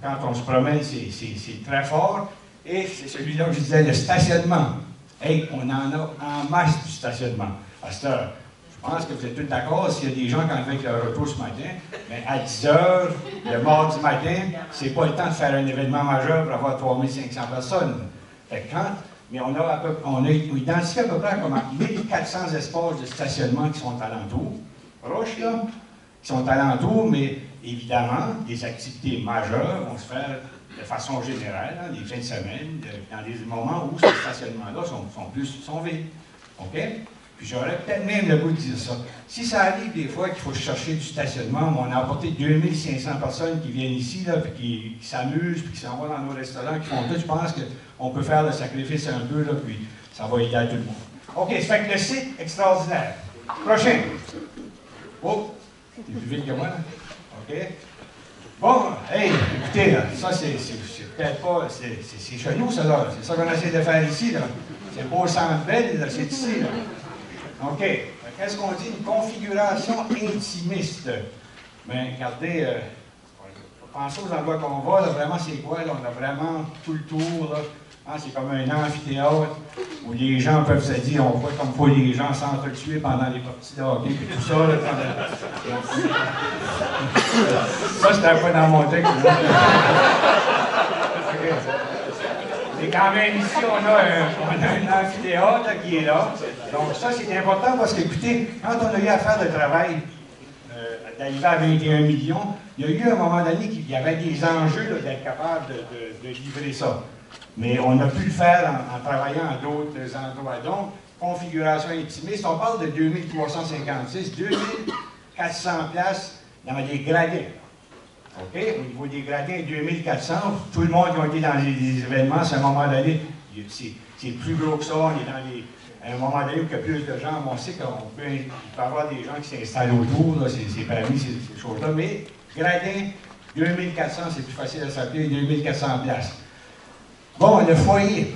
[SPEAKER 4] quand on se promène, c'est très fort. Et c'est celui-là que je disais, le stationnement. Hey, on en a en masse du stationnement. À cette heure, je pense que vous êtes tous d'accord, s'il y a des gens qui ont fait leur retour ce matin, mais à 10 h, le mardi matin, c'est pas le temps de faire un événement majeur pour avoir 3500 personnes. Fait que mais on a identifié à peu près comme 1400 espaces de stationnement qui sont alentours, proches là, qui sont alentours, mais évidemment, des activités majeures vont se faire de façon générale, hein, les fins de semaine, dans des moments où ces stationnements-là sont vides. OK? Puis j'aurais peut-être même le goût de dire ça. Si ça arrive des fois qu'il faut chercher du stationnement, on a apporté 2500 personnes qui viennent ici, là, puis qui s'amusent, puis qui s'en vont dans nos restaurants, qui font tout, je pense qu'on peut faire le sacrifice un peu, là, puis ça va aider à tout le monde. OK, ça fait que le site, extraordinaire. Prochain. Oh, t'es plus vite que moi, là. OK? Bon, hey, écoutez, là, ça, c'est peut-être pas, c'est chez nous, ça, là. C'est ça qu'on essaie de faire ici, là. C'est pas au Centre Bell, là, c'est ici, là. OK. Qu'est-ce qu'on dit? Une configuration intimiste. Bien, regardez, pensez aux endroits qu'on va, là, vraiment, c'est quoi? Là, on a vraiment tout le tour, là. Hein, c'est comme un amphithéâtre où les gens peuvent se dire, on voit comme quoi les gens s'entretuer pendant les parties de hockey, et tout ça, là, ça, c'était un peu dans mon texte. Et quand même, ici, on a un amphithéâtre qui est là. Donc, ça, c'est important parce que, écoutez, quand on a eu à faire le travail d'arriver à 21 millions, il y a eu un moment donné qu'il y avait des enjeux d'être capable de livrer ça. Mais on a pu le faire en travaillant à d'autres endroits. Donc, configuration intimiste, on parle de 2356, 2400 places dans les gradins. OK? Au niveau des gradins, 2400, tout le monde qui a été dans les événements, à un moment donné, c'est plus gros que ça, on est dans les... À un moment donné où il y a plus de gens, on sait qu'il peut y avoir des gens qui s'installent autour, c'est permis, ces choses-là, mais gradin, 2400, c'est plus facile à s'appeler, 2400 places. Bon, le foyer.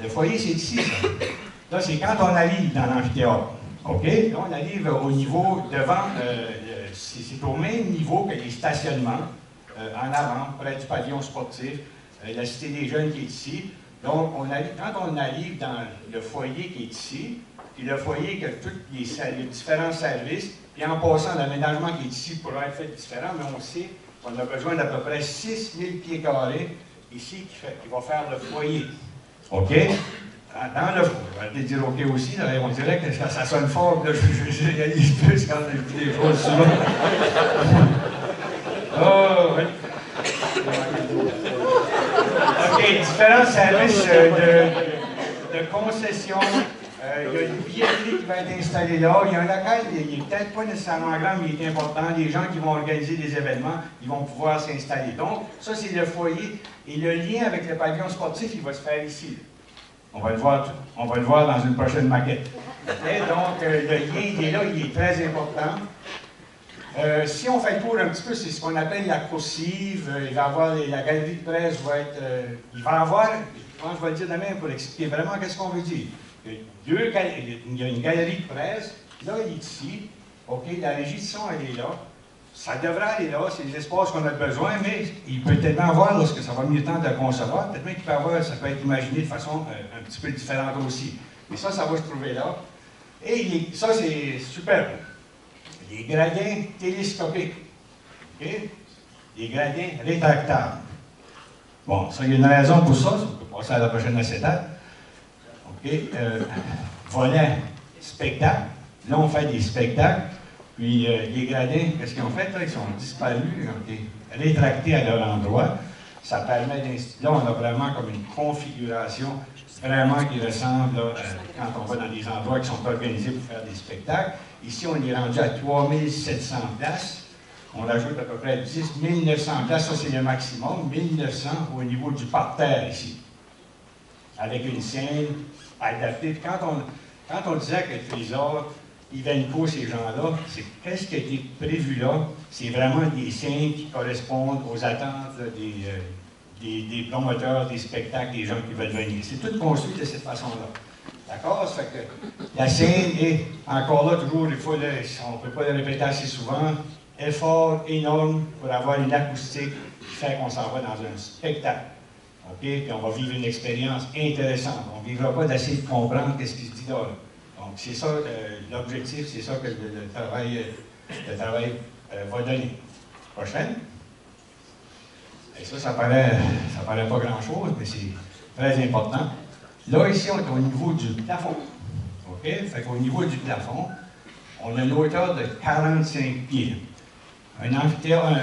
[SPEAKER 4] Le foyer, c'est ici, ça. Là, c'est quand on arrive dans l'amphithéâtre. OK? Là, on arrive au niveau devant, c'est au même niveau que les stationnements, en avant, près du pavillon sportif, la Cité des Jeunes qui est ici. Donc, quand on arrive dans le foyer qui est ici, puis le foyer qui a tous les différents services, puis en passant, l'aménagement qui est ici pourrait être fait différent, mais on sait qu'on a besoin d'à peu près 6000 pieds carrés ici qui va faire le foyer. OK? Dans le foyer, on va te dire OK aussi, là, on dirait que ça sonne fort, là, je réalise plus quand je dis des choses souvent. Oh, oui. OK, différents services de concession. Il y a une billetterie qui va être installée là. Il y a un local, il n'est peut-être pas nécessairement grand, mais il est important. Les gens qui vont organiser des événements, ils vont pouvoir s'installer. Donc, ça, c'est le foyer. Et le lien avec le pavillon sportif, il va se faire ici. On va le voir dans une prochaine maquette. Okay? Donc, le lien, il est là, il est très important. Si on fait le tour un petit peu, c'est ce qu'on appelle la coursive. Il va y avoir la galerie de presse, il va y avoir, je pense que je vais le dire demain pour expliquer vraiment qu'est-ce qu'on veut dire. Il y a une galerie de presse, là, il est ici. OK, la régie de son, elle est là. Ça devrait aller là, c'est les espaces qu'on a besoin, mais il peut tellement avoir lorsque ça va mieux temps de le concevoir, peut-être même qu'il peut avoir, ça peut être imaginé de façon un petit peu différente aussi. Mais ça va se trouver là. Et ça, c'est superbe. Les gradins télescopiques. Okay? Les gradins rétractables. Bon, ça, il y a une raison pour ça. On peut passer à la prochaine acétate. OK. Volet spectacle. Là, on fait des spectacles. Puis, les gradins, qu'est-ce qu'ils ont fait? Là? Ils sont disparus. Ils ont été rétractés à leur endroit. Ça permet d'instituer. Là, on a vraiment comme une configuration vraiment qui ressemble là, quand on va dans des endroits qui sont organisés pour faire des spectacles. Ici, on est rendu à 3700 places. On rajoute à peu près 10 900 places. Ça, c'est le maximum. 1900 au niveau du parterre ici. Avec une scène adaptée. Puis quand on disait que le Trésor, Ivenco, ces gens-là, c'est qu'est-ce qui a été prévu là? C'est vraiment des scènes qui correspondent aux attentes là, des promoteurs, des spectacles, des gens qui veulent venir. C'est tout construit de cette façon-là. D'accord? Ça fait que la scène est encore là, toujours, des fois, là, on ne peut pas le répéter assez souvent, effort énorme pour avoir une acoustique qui fait qu'on s'en va dans un spectacle. OK? Puis on va vivre une expérience intéressante. On ne vivra pas d'essayer de comprendre ce qui se dit là. Donc, c'est ça l'objectif, c'est ça que le travail va donner. Prochaine. Et ça paraît pas grand-chose, mais c'est très important. Là, ici, on est au niveau du plafond. OK? Fait qu'au niveau du plafond, on a une hauteur de 45 pieds. Un amphithéâtre,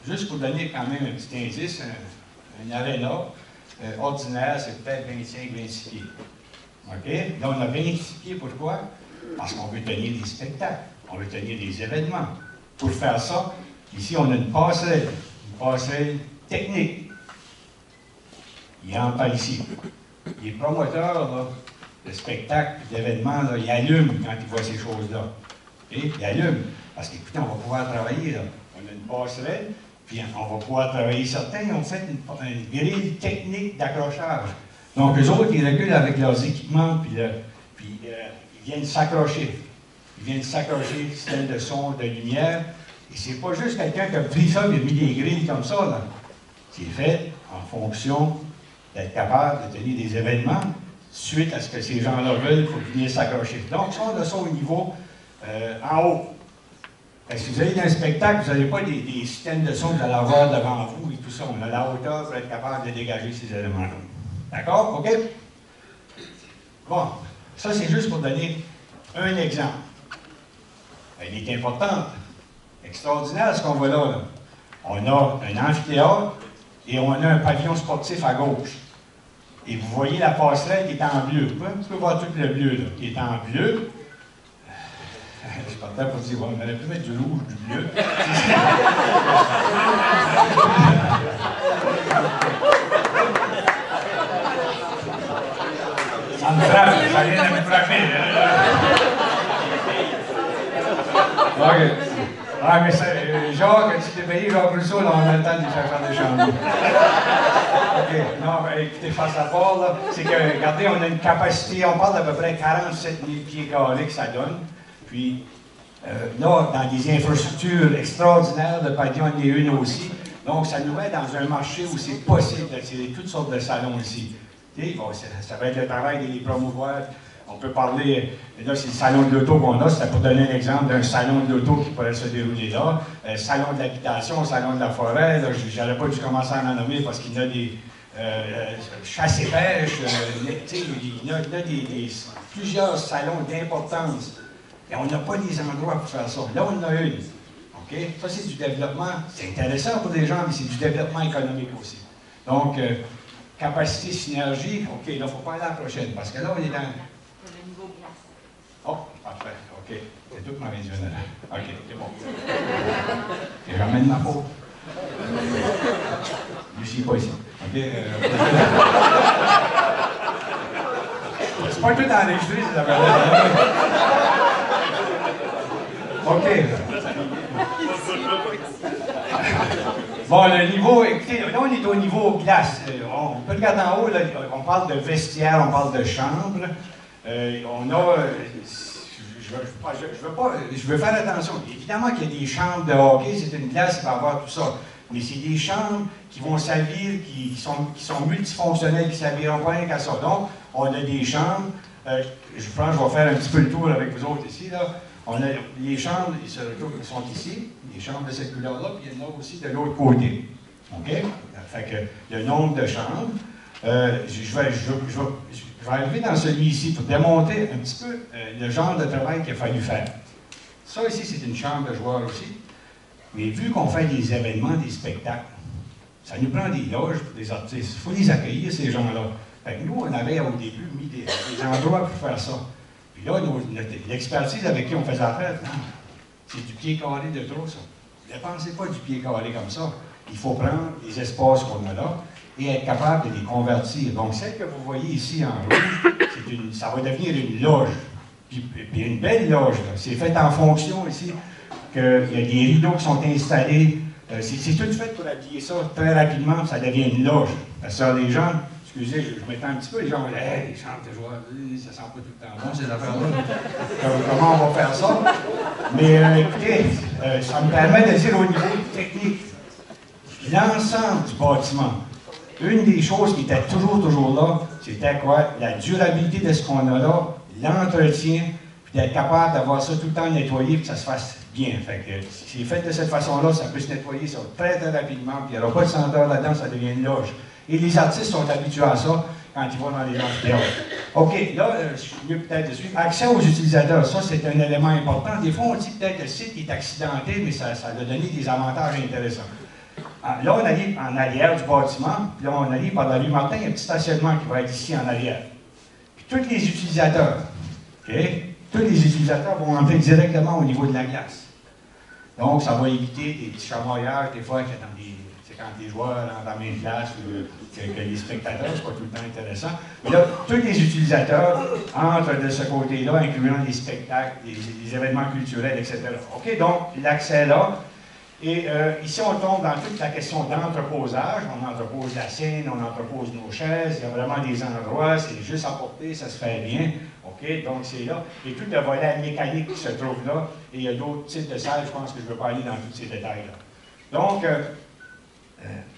[SPEAKER 4] juste pour donner quand même un petit indice, un aréna ordinaire, c'est peut-être 25-26 pieds. OK? Là, on a 26 pieds, pourquoi? Parce qu'on veut tenir des spectacles, on veut tenir des événements. Pour faire ça, ici, on a une passerelle technique. Il en parle ici. Les promoteurs là, de spectacles, d'événements, ils allument quand ils voient ces choses-là. Okay? Ils allument. Parce qu'écoutez, on va pouvoir travailler. Là. On a une passerelle, puis on va pouvoir travailler. Certains ont fait une grille technique d'accrochage. Donc, eux autres, ils reculent avec leurs équipements, puis ils viennent s'accrocher. Ils viennent s'accrocher, système de son, de lumière. Et c'est pas juste quelqu'un qui a pris ça et a mis des grilles comme ça. Là. C'est fait en fonction d'être capable de tenir des événements suite à ce que ces gens-là veulent pour venir s'accrocher. Donc, ça, on a ça au niveau en haut. Si vous allez dans un spectacle, vous n'avez pas des systèmes de son que vous allez avoir devant vous et tout ça. On a la hauteur pour être capable de dégager ces éléments-là. D'accord? OK? Bon, ça, c'est juste pour donner un exemple. Il est important. Extraordinaire ce qu'on voit là. On a un amphithéâtre et on a un pavillon sportif à gauche. Et vous voyez la passerelle qui est en bleu. Vous pouvez voir tout le bleu, là, qui est en bleu. Je partais pour dire, bon, on aurait pu mettre du rouge, du bleu. Ça me frappe, ça vient de me frapper. OK. Ah, mais Jacques, tu t'es payé Jacques Rousseau, là, on a le temps de faire des chambres. OK. Non, ben, écoutez, face à part, là, c'est que, regardez, on a une capacité, on parle d'à peu près 47 000 pieds carrés que ça donne. Puis, là, dans des infrastructures extraordinaires, le pavillon en est une aussi. Donc, ça nous met dans un marché où c'est possible d'attirer toutes sortes de salons ici. Bon, ça va être le travail de les promouvoir. On peut parler, là c'est le salon de l'auto qu'on a, c'était pour donner un exemple d'un salon de l'auto qui pourrait se dérouler là. Salon de l'habitation, salon de la forêt, je n'aurais pas dû commencer à en nommer parce qu'il y a des chasse et pêche, il y a plusieurs salons d'importance. Et on n'a pas des endroits pour faire ça. Là, on en a une. Okay? Ça, c'est du développement. C'est intéressant pour les gens, mais c'est du développement économique aussi. Donc, capacité, synergie, OK, là, il ne faut pas aller à la prochaine, parce que là, on est dans...
[SPEAKER 5] Le niveau glace.
[SPEAKER 4] Oh, parfait, OK. C'est tout ma vision là. OK, c'est bon. Je ramène ma peau. Je suis pas ici. OK? C'est pas tout enregistré, c'est la OK. Bon, le niveau, écoutez, là, on est au niveau glace. On peut regarder en haut, là, on parle de vestiaire, on parle de chambre. On a... Je veux faire attention. Évidemment qu'il y a des chambres de hockey, c'est une glace qui va avoir tout ça. Mais c'est des chambres qui vont servir, qui sont multifonctionnelles, qui ne serviront pas rien qu'à ça. Donc, on a des chambres. Je pense que je vais faire un petit peu le tour avec vous autres ici, là. On a les chambres, ils sont ici, les chambres de cette couleur-là, puis il y en a aussi de l'autre côté. OK? Fait que le nombre de chambres. Je vais arriver dans celui-ci pour démontrer un petit peu le genre de travail qu'il a fallu faire. Ça ici, c'est une chambre de joueurs aussi. Mais vu qu'on fait des événements, des spectacles, ça nous prend des loges pour des artistes. Il faut les accueillir, ces gens-là. Fait que nous, on avait au début mis des endroits pour faire ça. Puis là, l'expertise avec qui on faisait affaire, c'est du pied carré de trop, ça. Ne dépensez pas du pied carré comme ça. Il faut prendre les espaces qu'on a là et être capable de les convertir. Donc, celle que vous voyez ici en rouge, ça va devenir une loge. Puis une belle loge, là. C'est fait en fonction ici, qu'il y a des rideaux qui sont installés. C'est tout fait pour habiller ça très rapidement, ça devient une loge. Parce que les gens... Excusez, je m'étends un petit peu, les gens vont dire « Hey, les chambres de joueurs, ça sent pas tout le temps bon, ces affaires-là. » Comment on va faire ça? Mais écoutez, ça me permet de dire au niveau technique, l'ensemble du bâtiment, une des choses qui était toujours là, c'était quoi? La durabilité de ce qu'on a là, l'entretien, puis d'être capable d'avoir ça tout le temps nettoyé, puis que ça se fasse bien. Fait que si c'est fait de cette façon-là, ça peut se nettoyer ça très rapidement, puis il n'y aura pas de senteur là-dedans, ça devient une loge. Et les artistes sont habitués à ça quand ils vont dans les amphithéâtres. OK, là, je suis mieux peut-être de suivre. Accès aux utilisateurs, ça, c'est un élément important. Des fois, on dit peut-être que le site est accidenté, mais ça a donné des avantages intéressants. Là, on arrive en arrière du bâtiment, puis là, on arrive par la rue Martin, il y a un petit stationnement qui va être ici en arrière. Puis tous les utilisateurs, OK, tous les utilisateurs vont entrer directement au niveau de la glace. Donc, ça va éviter des petits chamaillages, des fois, quand les joueurs rentrent dans la même place ou que les spectateurs, c'est pas tout le temps intéressant. Mais là, tous les utilisateurs entrent de ce côté-là, incluant les spectacles, les événements culturels, etc. OK, donc l'accès est là. Et ici, on tombe dans toute la question d'entreposage. On entrepose la scène, on entrepose nos chaises, il y a vraiment des endroits, c'est juste à porter, ça se fait bien. OK, donc c'est là. Et tout le volet mécanique qui se trouve là. Et il y a d'autres types de salles, je pense que je ne veux pas aller dans tous ces détails-là. Donc,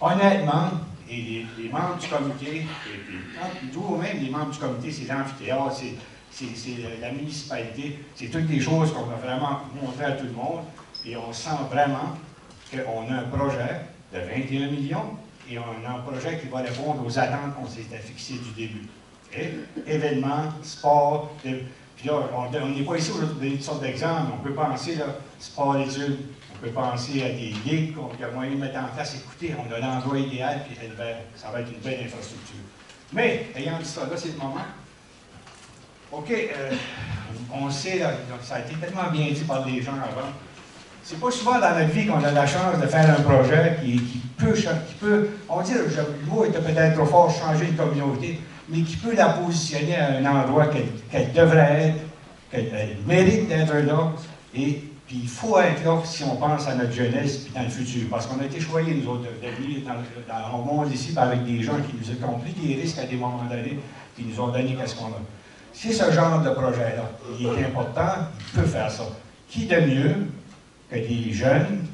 [SPEAKER 4] honnêtement, et les membres du comité, d'où même les membres du comité, c'est l'amphithéâtre, c'est la municipalité, c'est toutes des choses qu'on va vraiment montrer à tout le monde, et on sent vraiment qu'on a un projet de 21 millions, et on a un projet qui va répondre aux attentes qu'on s'était fixées du début. Okay? Événements, sport, puis là, on n'est pas ici pour donner toutes sortes d'exemples, on peut penser, là, sport-études, on peut penser à des ligues qu'on a moyen de mettre en place. Écoutez, on a l'endroit idéal, puis ça va être une belle infrastructure. Mais, ayant dit ça, là, c'est le moment. OK, on sait, là, ça a été tellement bien dit par les gens avant, c'est pas souvent dans notre vie qu'on a la chance de faire un projet qui peut, on dit, le mot était peut-être trop fort, changer une communauté, mais qui peut la positionner à un endroit qu'elle devrait être, qu'elle mérite d'être là, et puis il faut être là si on pense à notre jeunesse et dans le futur, parce qu'on a été choyés, nous autres, de venir au monde ici avec des gens qui nous ont pris des risques à des moments donnés, qui nous ont donné qu'est-ce qu'on a. C'est ce genre de projet-là, il est important, il peut faire ça. Qui de mieux que des jeunes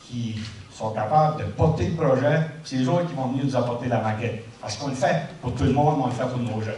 [SPEAKER 4] qui sont capables de porter le projet, c'est les autres qui vont venir nous apporter la maquette. Parce qu'on le fait pour tout le monde, mais on le fait pour nos jeunes.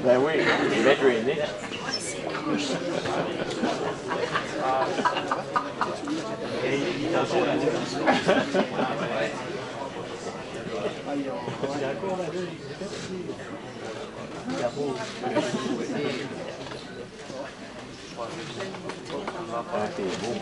[SPEAKER 6] Ben oui, il va drainer. Ah, t'es beau.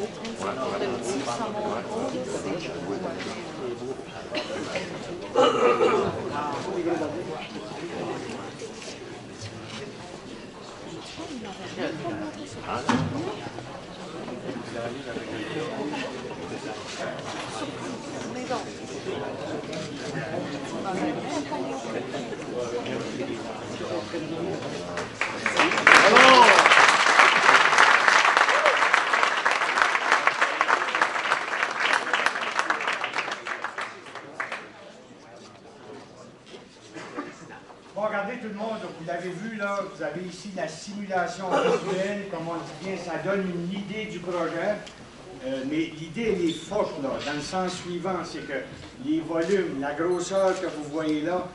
[SPEAKER 4] Bon, regardez tout le monde, vous l'avez vu là, vous avez ici la simulation visuelle, comme on dit bien, ça donne une idée du projet. Mais l'idée, elle est forte, là, dans le sens suivant, c'est que les volumes, la grosseur que vous voyez là,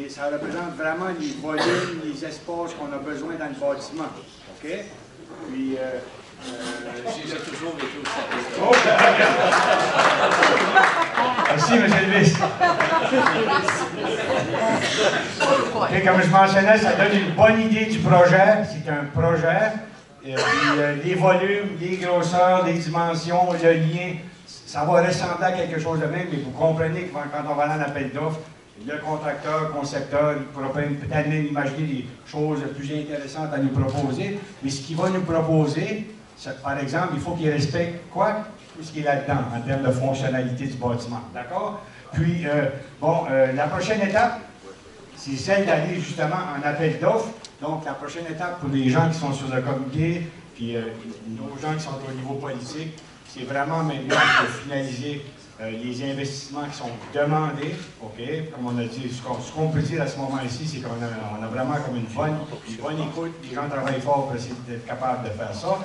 [SPEAKER 4] ça représente vraiment les volumes, les espaces qu'on a besoin dans le bâtiment. OK? Puis,
[SPEAKER 7] j'ai toujours vécu au service.
[SPEAKER 4] Oh, merci, M. le vice. Okay, comme je mentionnais, ça donne une bonne idée du projet. C'est un projet. Les volumes, les grosseurs, les dimensions, le lien, ça va ressembler à quelque chose de même, mais vous comprenez que quand on va aller en appel d'offres, le contracteur, concepteur, il pourra peut-être même imaginer des choses plus intéressantes à nous proposer, mais ce qu'il va nous proposer, par exemple, il faut qu'il respecte quoi? Tout ce qui est là-dedans, en termes de fonctionnalité du bâtiment. D'accord? Puis, la prochaine étape, c'est celle d'aller justement en appel d'offres. Donc, la prochaine étape pour les gens qui sont sur le comité, puis nos gens qui sont au niveau politique, c'est vraiment maintenant de finaliser les investissements qui sont demandés. OK? Comme on a dit, ce qu'on peut dire à ce moment-ci, c'est qu'on a vraiment comme une bonne écoute. Les gens travaillent fort pour essayer d'être capables de faire ça.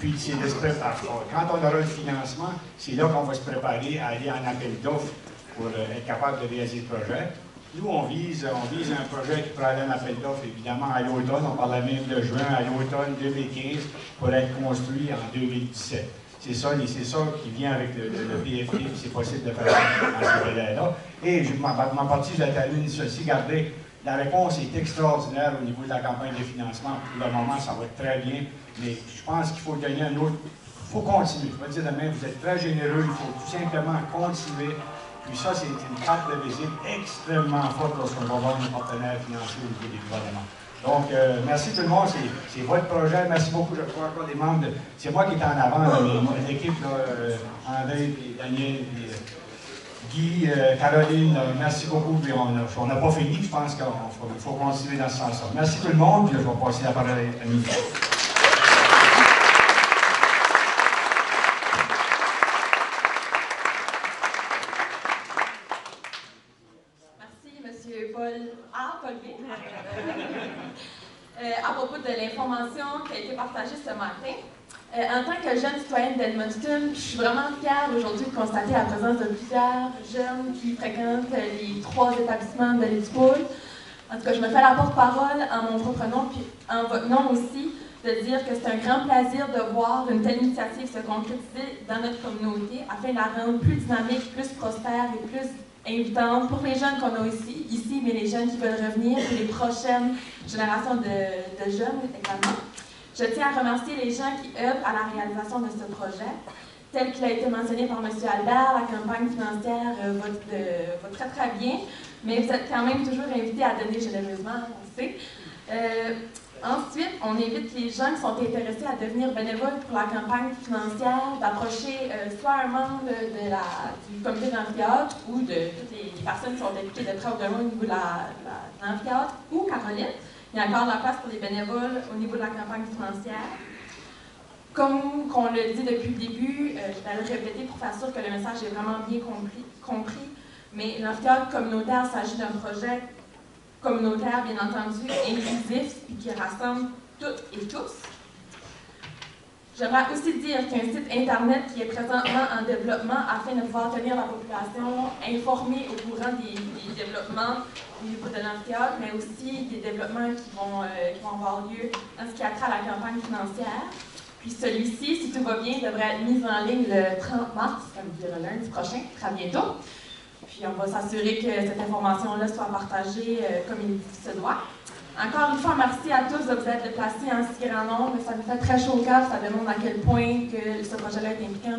[SPEAKER 4] Puis, c'est de se préparer. Quand on aura le financement, c'est là qu'on va se préparer à aller en appel d'offres pour être capable de réaliser le projet. Nous, on vise un projet qui pourrait aller en appel d'offres, évidemment, à l'automne. On parlait même de juin, à l'automne 2015, pour être construit en 2017. c'est ça qui vient avec le PFT, puis c'est possible de faire dans ce volet-là. Et ma partie, je termine ceci, regardez, la réponse est extraordinaire au niveau de la campagne de financement. Pour le moment, ça va être très bien, mais je pense qu'il faut gagner un autre. Il faut continuer. Je vais dire demain, vous êtes très généreux, il faut tout simplement continuer. Puis ça, c'est une carte de visite extrêmement forte lorsqu'on va voir nos partenaires financiers au niveau des gouvernements. Donc, merci tout le monde, c'est votre projet. Merci beaucoup, je crois encore des membres. C'est moi qui est en avant, l'équipe, André, Daniel, Guy, Caroline, merci beaucoup. Puis on n'a pas fini, je pense qu'il faut continuer dans ce sens-là. Merci tout le monde, puis je vais passer la parole à Mimi.
[SPEAKER 1] Paul B. À propos de l'information qui a été partagée ce matin. En tant que jeune citoyenne d'Edmundston, je suis vraiment fière aujourd'hui de constater la présence de plusieurs jeunes qui fréquentent les 3 établissements de l'Édupool. En tout cas, je me fais la porte-parole en mon propre nom, puis en votre nom aussi, de dire que c'est un grand plaisir de voir une telle initiative se concrétiser dans notre communauté afin de la rendre plus dynamique, plus prospère et plus invitante pour les jeunes qu'on a ici, mais les jeunes qui veulent revenir, et les prochaines générations de jeunes également. Je tiens à remercier les gens qui œuvrent à la réalisation de ce projet. Tel qu'il a été mentionné par M. Albert, la campagne financière va très très bien, mais vous êtes quand même toujours invités à donner généreusement, on sait. Ensuite, on invite les gens qui sont intéressés à devenir bénévoles pour la campagne financière d'approcher soit un membre du comité d'amphithéâtre ou de toutes les personnes qui sont impliquées de près ou de loin au niveau de l'amphithéâtre ou Caroline. Il y a encore de la place pour les bénévoles au niveau de la campagne financière. Comme on le dit depuis le début, je vais le répéter pour faire sûr que le message est vraiment bien compris, mais l'amphithéâtre communautaire s'agit d'un projet communautaire, bien entendu, inclusif, puis qui rassemble toutes et tous. J'aimerais aussi dire qu'il y a un site Internet qui est présentement en développement afin de pouvoir tenir la population informée au courant des développements au niveau de l'amphithéâtre, mais aussi des développements qui vont avoir lieu en ce qui a trait à la campagne financière. Puis celui-ci, si tout va bien, devrait être mis en ligne le 30 mars, ça veut dire lundi prochain, très bientôt. Puis on va s'assurer que cette information-là soit partagée comme il se doit. Encore une fois, merci à tous de vous être déplacés en si grand nombre. Ça nous fait très chaud au cœur, ça démontre à quel point que ce projet-là est impliquant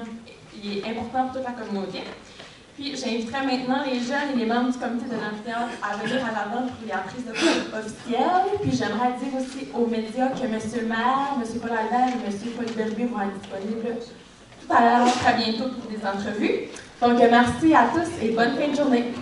[SPEAKER 1] et important pour toute la communauté. Puis j'inviterai maintenant les jeunes et les membres du comité de l'amphithéâtre à venir à l'avant pour les prises de parole officielles. Puis j'aimerais dire aussi aux médias que M. le maire, M. Paul Albert et M. Paul Berbier vont être disponibles tout à l'heure, très bientôt pour des entrevues. Donc merci à tous et bonne fin de journée.